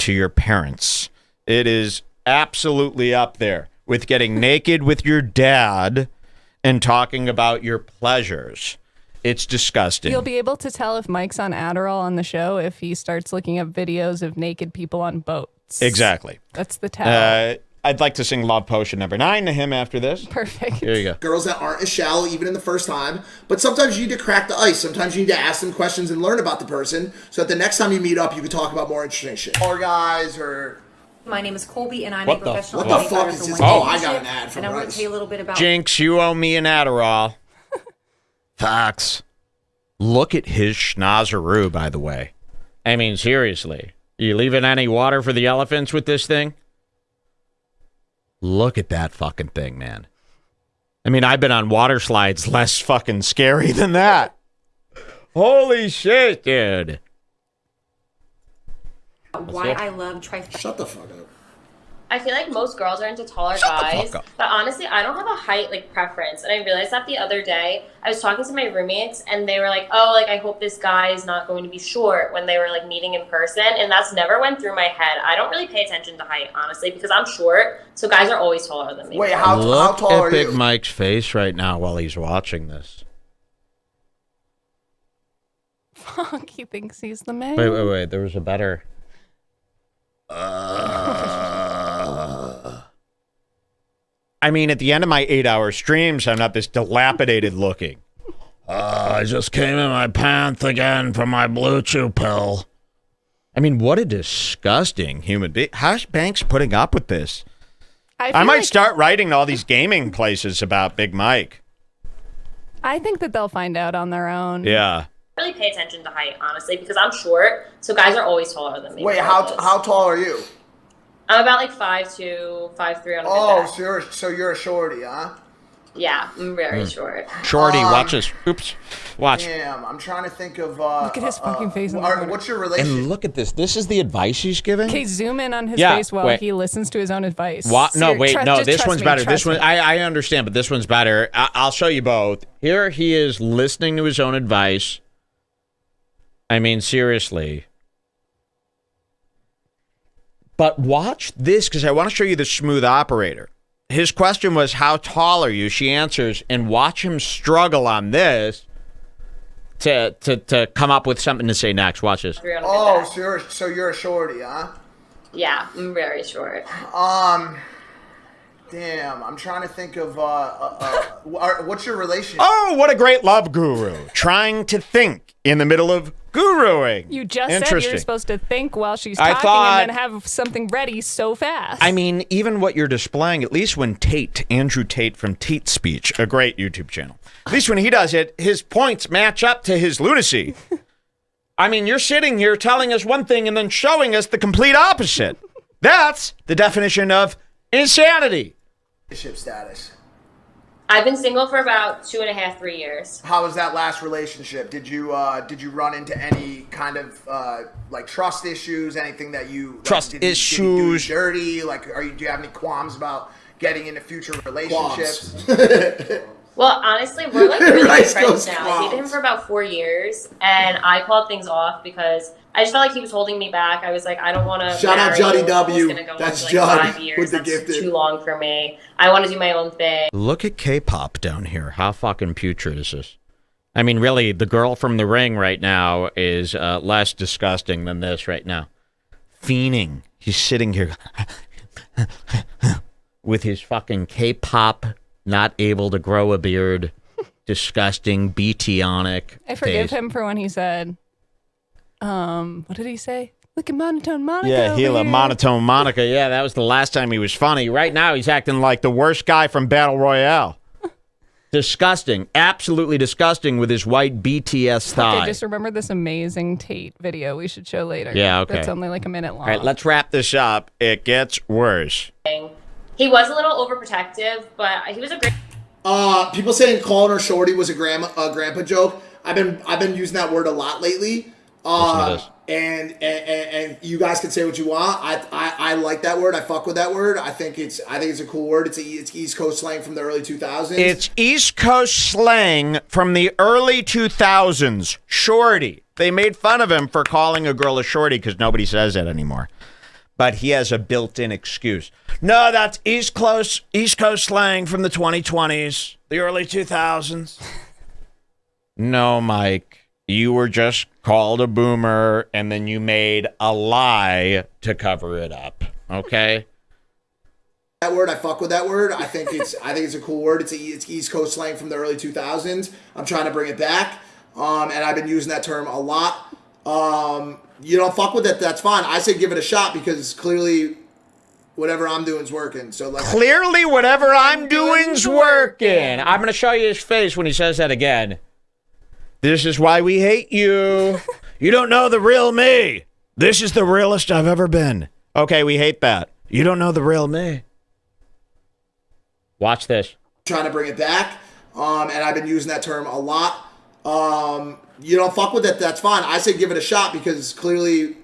to your parents. It is absolutely up there with getting naked with your dad and talking about your pleasures. It's disgusting. You'll be able to tell if Mike's on Adderall on the show if he starts looking up videos of naked people on boats. Exactly. That's the tell. I'd like to sing Love Potion number 9 to him after this. Perfect. Here you go. Girls that aren't as shallow even in the first time, but sometimes you need to crack the ice. Sometimes you need to ask them questions and learn about the person so that the next time you meet up, you can talk about more interesting shit. Or guys, or... My name is Colby, and I'm What a the professional. What the fuck is this? Oh, I got an ad from And I want to Rice. tell you a little bit about. Jinx, you owe me an Adderall. Facts. Look at his schnozzaroo, by the way. I mean, seriously. You leaving any water for the elephants with this thing? Look at that fucking thing, man. I mean, I've been on water slides less fucking scary than that. Holy shit, dude. Why I love trifecta. Shut the fuck up. I feel like most girls are into taller Shut the guys, fuck up. but honestly, I don't have a height like preference. And I realized that the other day. I was talking to my roommates, and they were like, "Oh, like I hope this guy is not going to be short." When they were like meeting in person, and that's never went through my head. I don't really pay attention to height, honestly, because I'm short. So guys are always taller than me. Wait, how Look tall at are Big you? Mike's face right now while he's watching this. Fuck, he thinks he's the man. Wait. There was a better... I mean, at the end of my 8-hour streams, I'm not this dilapidated looking. I just came in my pants again from my Blue Chew pill. I mean, what a disgusting human being. How's Banks putting up with this? I might start writing to all these gaming places about Big Mike. I think that they'll find out on their own. Yeah. I don't really pay attention to height, honestly, because I'm short. So guys are always taller than me. Wait, how tall are you? I'm about like 5'2", 5'3" on a good Oh, day. so you're a shorty, huh? Yeah, I'm very short. Shorty, watch this. Oops. Watch. Damn, I'm trying to think of. Look at his fucking face in the corner. What's your relationship? And look at this. This is the advice he's giving? Okay, zoom in on his Yeah, face while wait. he listens to his own advice. What? No, wait, no, just this trust one's me, better. trust This one, me. I understand, but this one's better. I'll show you both. Here he is listening to his own advice. I mean, seriously. But watch this, because I want to show you the smooth operator. His question was, how tall are you? She answers, and watch him struggle on this to come up with something to say next. Watch this. 3 on a good Oh, day. so you're a shorty, huh? Yeah, I'm very short. Damn, I'm trying to think of what's your relationship? Oh, what a great love guru. Trying to think in the middle of guruing. You just said Interesting. you're supposed to think while she's I talking thought- and then have something ready so fast. I mean, even what you're displaying, at least when Andrew Tate from Tate Speech, a great YouTube channel, at least when he does it, his points match up to his lunacy. I mean, you're sitting here telling us one thing and then showing us the complete opposite. That's the definition of insanity. Relationship status. I've been single for about 2.5, 3 years. How was that last relationship? Did you run into any kind of like trust issues? Anything that you Trust did he do issues. you dirty? Like, do you have any qualms about getting into future relationships? Well, honestly, we're like really good Rice friends goes now. I dated him qualms. for about 4 years, and I called things off because I just felt like he was holding me back. I was like, I don't want to. Shout out Johnny W. Gonna go That's into, like, John 5 years. with the That's gifted. too long for me. I want to do my own thing. Look at K-pop down here. How fucking putrid is this? I mean, really, the girl from The Ring right now is less disgusting than this right now. Fiending. He's sitting here with his fucking K-pop, not able to grow a beard, disgusting, BT-onic I forgive face. him for when he said, what did he say? Look at Monotone Monica. Yeah, over Gila, here. Monotone Monica. Yeah, that was the last time he was funny. Right now, he's acting like the worst guy from Battle Royale. Disgusting. Absolutely disgusting with his white BTS thigh. Okay, just remember this amazing Tate video we should show later. Yeah, okay. That's only like a minute long. All right, let's wrap this up. It gets worse. He was a little overprotective, but he was a great. People saying calling her shorty was a grandpa joke. I've been using that word a lot lately. And you guys can say what you want. I like that word. I fuck with that word. I think it's a cool word. It's East Coast slang from the early 2000s. It's East Coast slang from the early 2000s. Shorty. They made fun of him for calling a girl a shorty because nobody says that anymore. But he has a built-in excuse. No, that's East Coast slang from the 2020s, the early 2000s. No, Mike. You were just called a boomer, and then you made a lie to cover it up. Okay? That word, I fuck with that word. I think it's a cool word. It's East Coast slang from the early 2000s. I'm trying to bring it back, and I've been using that term a lot. You don't fuck with it, that's fine. I say give it a shot because clearly whatever I'm doing is working. So like, clearly whatever I'm doing's working. I'm going to show you his face when he says that again. This is why we hate you. You don't know the real me. This is the realest I've ever been. Okay, we hate that. You don't know the real me. Watch this. Trying to bring it back, and I've been using that term a lot. You don't fuck with it, that's fine. I say give it a shot because clearly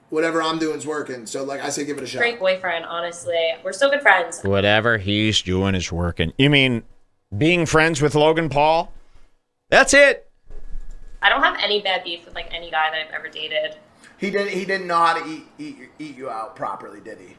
whatever I'm doing is working. So like I say give it a shot. Great boyfriend, honestly. We're so good friends. Whatever he's doing is working. You mean being friends with Logan Paul? That's it. I don't have any bad beef with like any guy that I've ever dated. He didn't know how to eat you out properly, did he?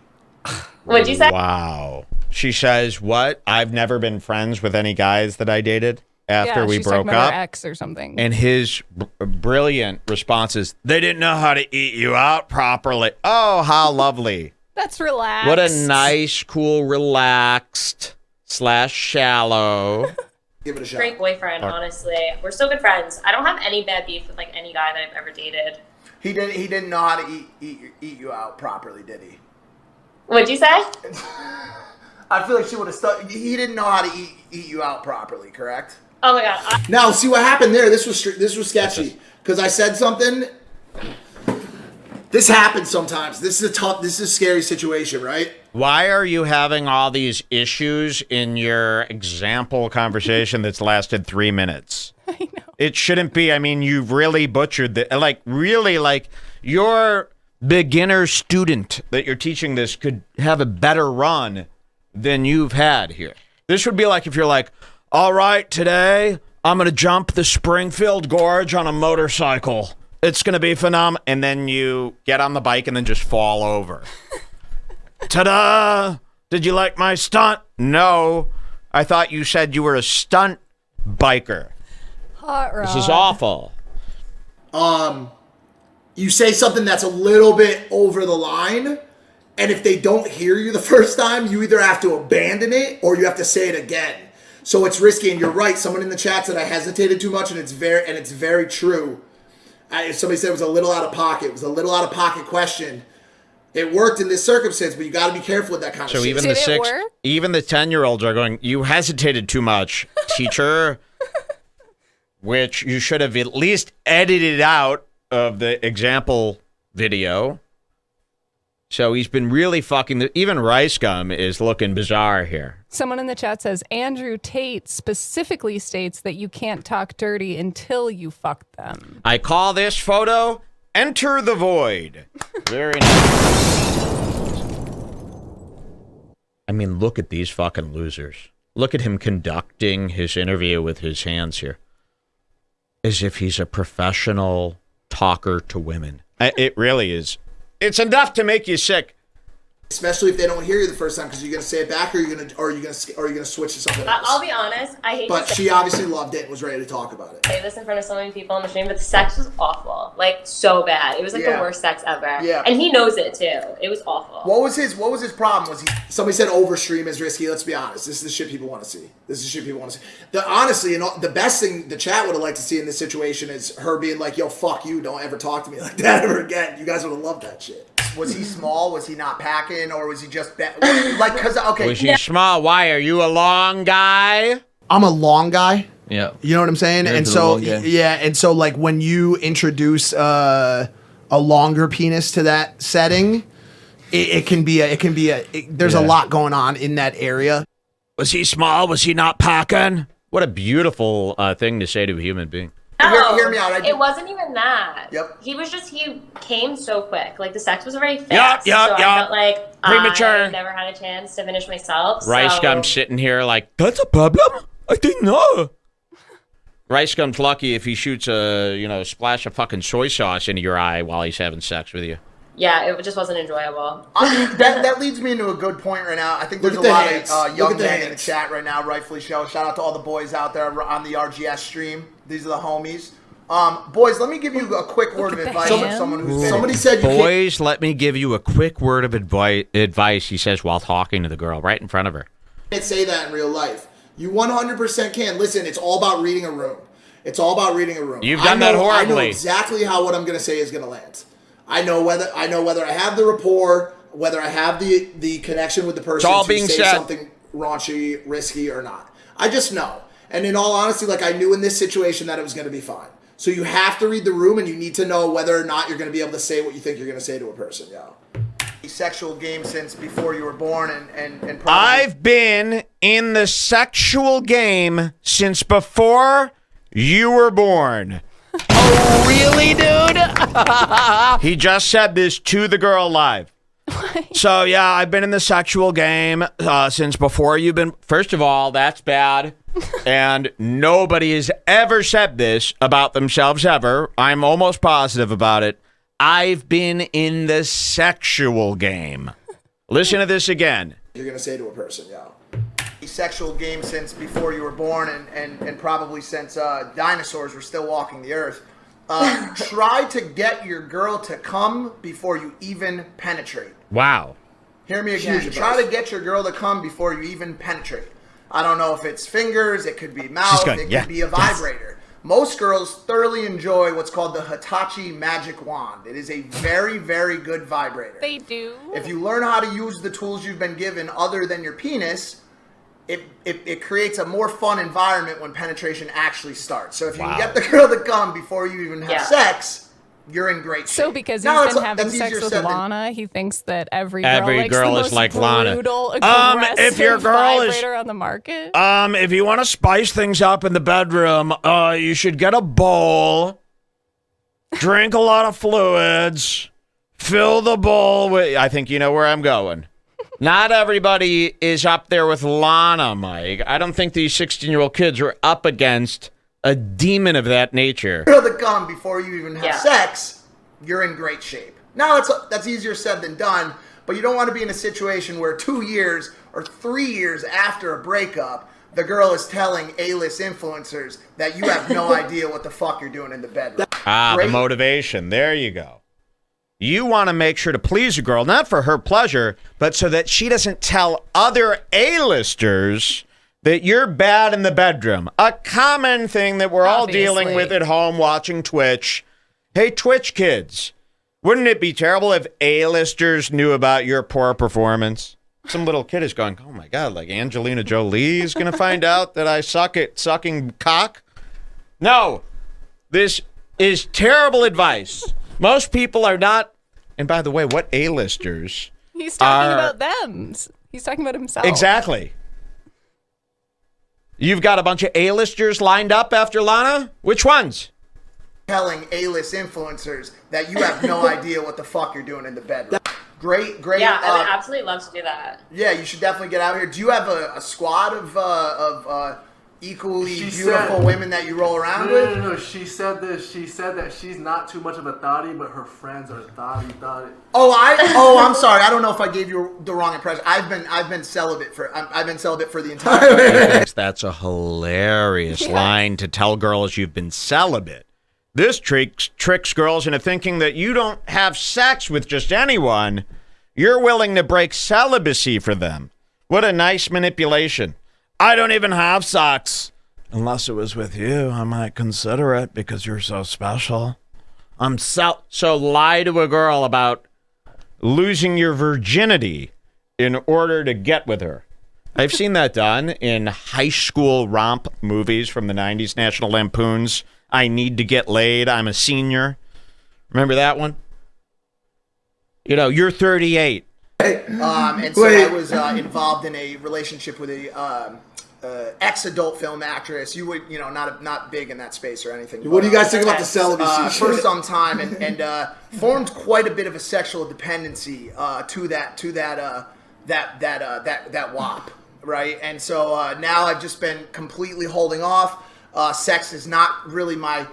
What'd you say? Wow. She says, what? I've never been friends with any guys that I dated after we broke up. Her ex or something. And his brilliant response is, they didn't know how to eat you out properly. Oh, how lovely. That's relaxed. What a nice, cool, relaxed / shallow. Give it a shot. Great boyfriend, honestly. We're so good friends. I don't have any bad beef with like any guy that I've ever dated. He didn't know how to eat you out properly, did he? What'd you say? I feel like she would have stuck. He didn't know how to eat you out properly, correct? Oh my god. Now, see what happened there. This was sketchy because I said something. This happens sometimes. This is a scary situation, right? Why are you having all these issues in your example conversation that's lasted 3 minutes? I know. It shouldn't be. I mean, you've really butchered the like your beginner student that you're teaching this could have a better run than you've had here. This would be like if you're like, all right, today I'm going to jump the Springfield Gorge on a motorcycle. It's going to be phenomenal. And then you get on the bike and then just fall over. Ta-da! Did you like my stunt? No. I thought you said you were a stunt biker. Hot rod. This is awful. You say something that's a little bit over the line, and if they don't hear you the first time, you either have to abandon it or you have to say it again. So it's risky, and you're right. Someone in the chat said I hesitated too much, and it's very true. Somebody said it was a little out of pocket. It was a little out of pocket question. It worked in this circumstance, but you got to be careful with that kind of shit. So even the 10-year-olds are going, you hesitated too much, teacher, which you should have at least edited out of the example video. So he's been really fucking... Even Ricegum is looking bizarre here. Someone in the chat says, Andrew Tate specifically states that you can't talk dirty until you fuck them. I call this photo Enter the Void. Very nice. I mean, look at these fucking losers. Look at him conducting his interview with his hands here. As if he's a professional talker to women. It really is. It's enough to make you sick. Especially if they don't hear you the first time, because you're gonna say it back, or you're gonna switch to something else. I'll be honest, I hate. But she obviously loved it and was ready to talk about it. I say this in front of so many people on the stream, but the sex was awful, like so bad. It was like the worst sex ever. Yeah, and he knows it too. It was awful. What was his problem? Was he? Somebody said overstream is risky. Let's be honest. This is the shit people want to see. Honestly, the best thing the chat would have liked to see in this situation is her being like, "Yo, fuck you! Don't ever talk to me like that ever again." You guys would have loved that shit. Was he small? Was he not packing? Or was he just okay? Was he small? Why? Are you a long guy? I'm a long guy. Yeah. You know what I'm saying? And so like when you introduce a longer penis to that setting, there's a lot going on in that area. Was he small? Was he not packing? What a beautiful thing to say to a human being. No, hear me out. It wasn't even that. Yep. He came so quick. Like, the sex was very fast. Yep. I felt like Premature. I never had a chance to finish myself. Ricegum sitting here like, that's a problem? I didn't know. Ricegum's lucky if he shoots a, splash of fucking soy sauce into your eye while he's having sex with you. Yeah, it just wasn't enjoyable. I mean, that leads me into a good point right now. I think there's a lot of young men in the chat right now, rightfully so. Shout out to all the boys out there on the RGS stream. These are the homies. Boys, let me give you a quick word of advice from someone who's been... Somebody said Boys, let me give you a quick word of advice, he says while talking to the girl right in front of her. Can't say that in real life. You 100% can. Listen, it's all about reading a room. It's all about reading a room. You've done that horribly. I know exactly how what I'm going to say is going to land. I know whether I have the rapport, whether I have the connection with the person to say something raunchy, risky, or not. I just know. And in all honesty, like, I knew in this situation that it was going to be fine. So you have to read the room, and you need to know whether or not you're going to be able to say what you think you're going to say to a person, yo. Sexual game since before you were born, and probably... I've been in the sexual game since before you were born. Oh, really, dude? He just said this to the girl live. So, yeah, I've been in the sexual game since before you've been... First of all, that's bad. And nobody has ever said this about themselves ever. I'm almost positive about it. I've been in the sexual game. Listen to this again. You're going to say to a person, yo. Sexual game since before you were born, and probably since dinosaurs were still walking the earth. Try to get your girl to come before you even penetrate. Wow. Hear me again. Try to get your girl to come before you even penetrate. I don't know if it's fingers, it could be mouth, it could be a vibrator. Most girls thoroughly enjoy what's called the Hitachi Magic Wand. It is a very, very good vibrator. They do. If you learn how to use the tools you've been given other than your penis, it creates a more fun environment when penetration actually starts. So if you can get the girl to come before you even have sex, you're in great shape. So because he's been having sex with Lana, he thinks that every girl is like Lana. If your girl is on the market. If you want to spice things up in the bedroom, you should get a bowl, drink a lot of fluids, fill the bowl with... I think you know where I'm going. Not everybody is up there with Lana, Mike. I don't think these 16-year-old kids are up against a demon of that nature. Girl to come before you even have sex, you're in great shape. Now, that's easier said than done, but you don't want to be in a situation where 2 years or 3 years after a breakup, the girl is telling A-list influencers that you have no idea what the fuck you're doing in the bedroom. The motivation. There you go. You want to make sure to please a girl, not for her pleasure, but so that she doesn't tell other A-listers that you're bad in the bedroom. A common thing that we're all dealing with at home watching Twitch. Hey, Twitch kids, wouldn't it be terrible if A-listers knew about your poor performance? Some little kid is going, oh my God, like Angelina Jolie is going to find out that I suck at sucking cock? No, this is terrible advice. Most people are not, and by the way, what A-listers? He's talking about them. He's talking about himself. Exactly. You've got a bunch of A-listers lined up after Lana? Which ones? Telling A-list influencers that you have no idea what the fuck you're doing in the bedroom. Great. Yeah, I would absolutely love to do that. Yeah, you should definitely get out here. Do you have a squad of equally beautiful women that you roll around with? No. She said this. She said that she's not too much of a thottie, but her friends are thottie. I'm sorry. I don't know if I gave you the wrong impression. I've been celibate for the entire time. That's a hilarious line to tell girls you've been celibate. This tricks girls into thinking that you don't have sex with just anyone. You're willing to break celibacy for them. What a nice manipulation. I don't even have sex. Unless it was with you, I might consider it because you're so special. So lie to a girl about losing your virginity in order to get with her. I've seen that done in high school romp movies from the 90s, National Lampoon's I Need to Get Laid, I'm a Senior. Remember that one? You know, you're 38. And so I was involved in a relationship with a ex-adult film actress. You would, not big in that space or anything. What do you guys think about the celibacy? For some time, and formed quite a bit of a sexual dependency to that WAP, right? And so now I've just been completely holding off. Sex is not really my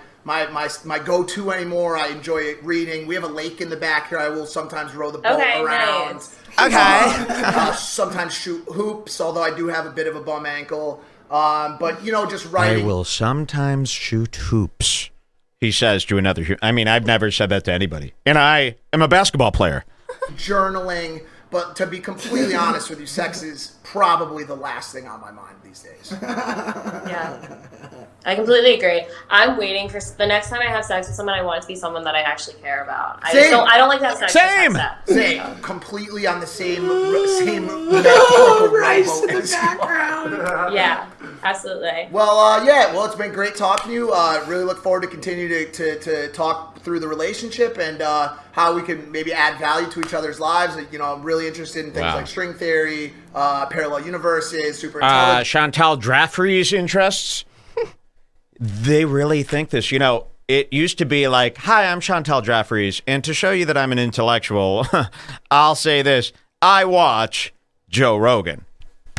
go-to anymore. I enjoy reading. We have a lake in the back here. I will sometimes row the boat around. Nice. Okay. Sometimes shoot hoops, although I do have a bit of a bum ankle. But just writing. I will sometimes shoot hoops, he says to another. I mean, I've never said that to anybody. And I am a basketball player. Journaling. But to be completely honest with you, sex is probably the last thing on my mind these days. Yeah. I completely agree. I'm waiting for the next time I have sex with someone. I want it to be someone that I actually care about. I don't like to have sex. Same. Same. Completely on the same metaphorical Rice in the as you background. Yeah, absolutely. Well, it's been great talking to you. Really look forward to continue to talk through the relationship and how we can maybe add value to each other's lives. I'm really interested in things like string theory, parallel universes, super intelligence. Chantal Draffrey's interests. They really think this. It used to be like, hi, I'm Chantal Draffrey's, and to show you that I'm an intellectual, I'll say this. I watch Joe Rogan.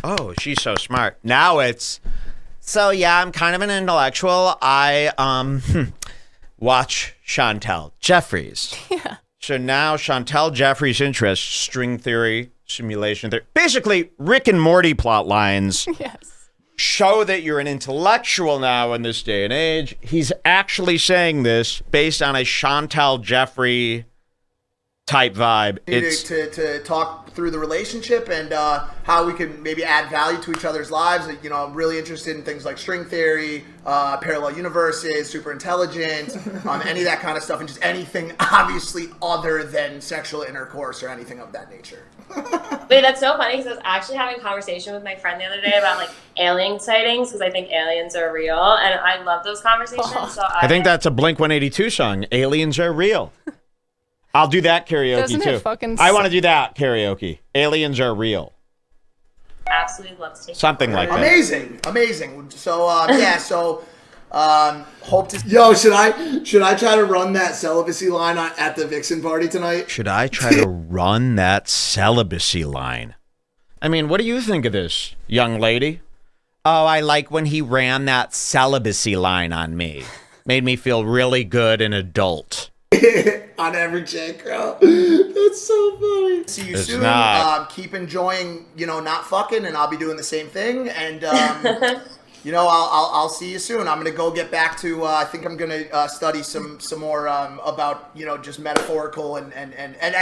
Oh, she's so smart. Now it's, so yeah, I'm kind of an intellectual. I watch Chantal Jeffries. Yeah. So now Chantal Jeffries' interests, string theory, simulation theory, basically Rick and Morty plot lines. Yes. Show that you're an intellectual now in this day and age. He's actually saying this based on a Chantal Jeffrey type vibe. It's to talk through the relationship and how we can maybe add value to each other's lives. I'm really interested in things like string theory, parallel universes, super intelligence, any of that kind of stuff, and just anything obviously other than sexual intercourse or anything of that nature. Wait, that's so funny because I was actually having a conversation with my friend the other day about alien sightings because I think aliens are real, and I love those conversations. So I think that's a Blink-182 song. Aliens are real. I'll do that karaoke Doesn't too. it fucking I want to do that karaoke. Aliens are real. absolutely love to take Something like that. Amazing. So hope to. Yo, should I try to run that celibacy line at the Vixen party tonight? Should I try to run that celibacy line? I mean, what do you think of this, young lady? Oh, I like when he ran that celibacy line on me. Made me feel really good and adult. On every chick, bro. That's so funny. See you It's soon. not. Keep enjoying, not fucking, and I'll be doing the same thing. And I'll see you soon. I'm gonna go get back to. I think I'm gonna study some more about just metaphorical and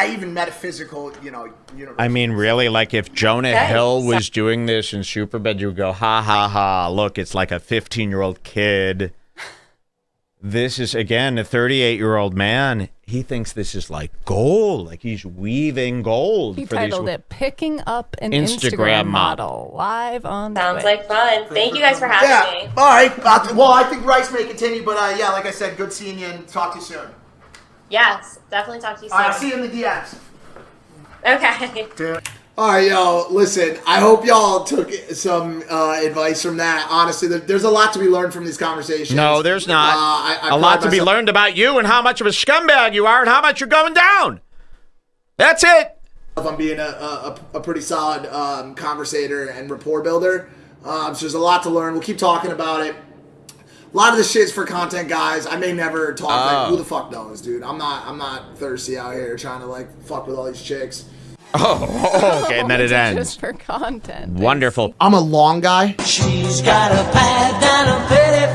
even metaphysical. Universe. I mean, really, like if Jonah Hill was doing this in Superbad, you would go, ha ha ha! Look, it's like a 15-year-old kid. This is, again, a 38-year-old man. He thinks this is like gold. Like he's weaving gold. He for titled these it Picking Up an Instagram Instagram Model live on Sounds Twitch. like fun. Thank you guys for having me. All right. Well, I think Rice may continue, but like I said, good seeing you and talk to you soon. Yes, definitely talk to you soon. All right, I'll see you in the DMs. Okay. All right, yo, listen, I hope y'all took some advice from that. Honestly, there's a lot to be learned from these conversations. No, there's not. I a lot to be learned about you and how much of a scumbag you are and how much you're going down. That's it. I'm being a pretty solid conversator and rapport builder. So there's a lot to learn. We'll keep talking about it. A lot of this shit's for content, guys. I may never talk. Like, who the fuck knows, dude? I'm not thirsty out here trying to fuck with all these chicks. Oh, okay, and then it ends. Just for content. Wonderful. I'm a long guy. She's got a pad down a pretty